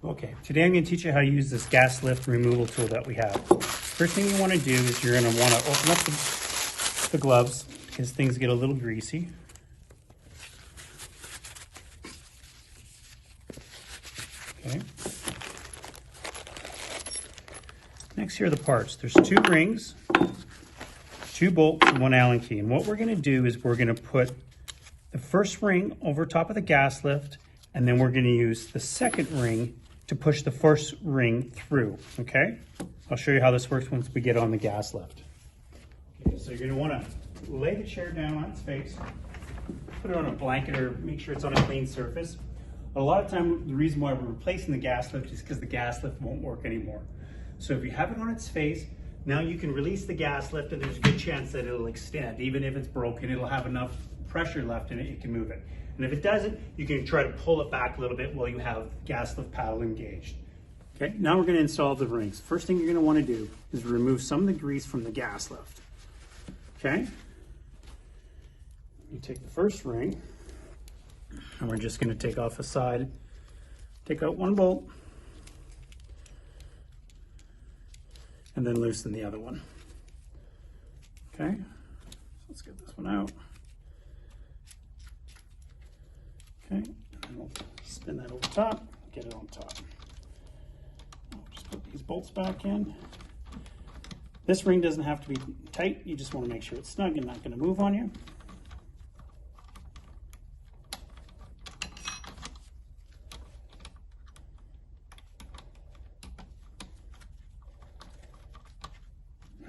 Okay, today I'm going to teach you how to use this gas lift removal tool that we have. First thing you want to do is you're going to want to open up the gloves because things get a little greasy. Okay. Next, here are the parts. There's 2 rings, 2 bolts, and 1 Allen key. And what we're going to do is we're going to put the first ring over top of the gas lift, and then we're going to use the second ring to push the first ring through, okay? I'll show you how this works once we get on the gas lift. Okay, so you're going to want to lay the chair down on its face, put it on a blanket or make sure it's on a clean surface. A lot of time, the reason why we're replacing the gas lift is because the gas lift won't work anymore. So if you have it on its face, now you can release the gas lift and there's a good chance that it'll extend. Even if it's broken, it'll have enough pressure left in it, you can move it. And if it doesn't, you can try to pull it back a little bit while you have gas lift paddle engaged. Okay, now we're going to install the rings. First thing you're going to want to do is remove some of the grease from the gas lift. Okay? You take the first ring, and we're just going to take off a side, take out 1 bolt, and then loosen the other one. Okay, so let's get this one out. Okay, and then we'll spin that over top, get it on top. I'll just put these bolts back in. This ring doesn't have to be tight, you just want to make sure it's snug and not going to move on you.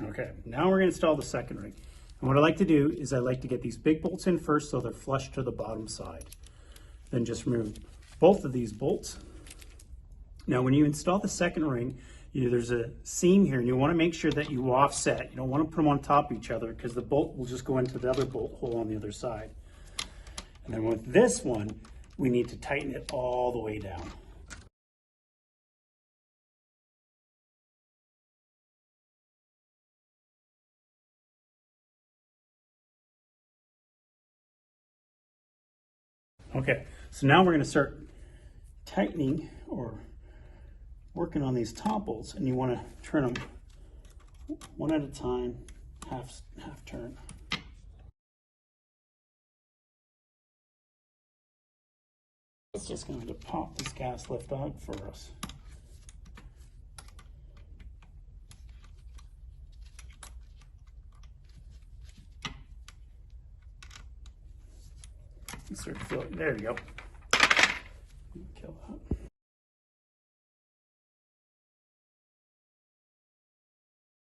Okay, now we're going to install the second ring. And what I like to do is I like to get these big bolts in first so they're flush to the bottom side. Then just remove both of these bolts. Now when you install the second ring, there's a seam here and you want to make sure that you offset. You don't want to put them on top of each other because the bolt will just go into the other bolt hole on the other side. And then with this one, we need to tighten it all the way down. Okay, so now we're going to start tightening or working on these top bolts, and you want to turn them one at a time, half turn. It's just going to pop this gas lift out for us. Start to feel it. There you go.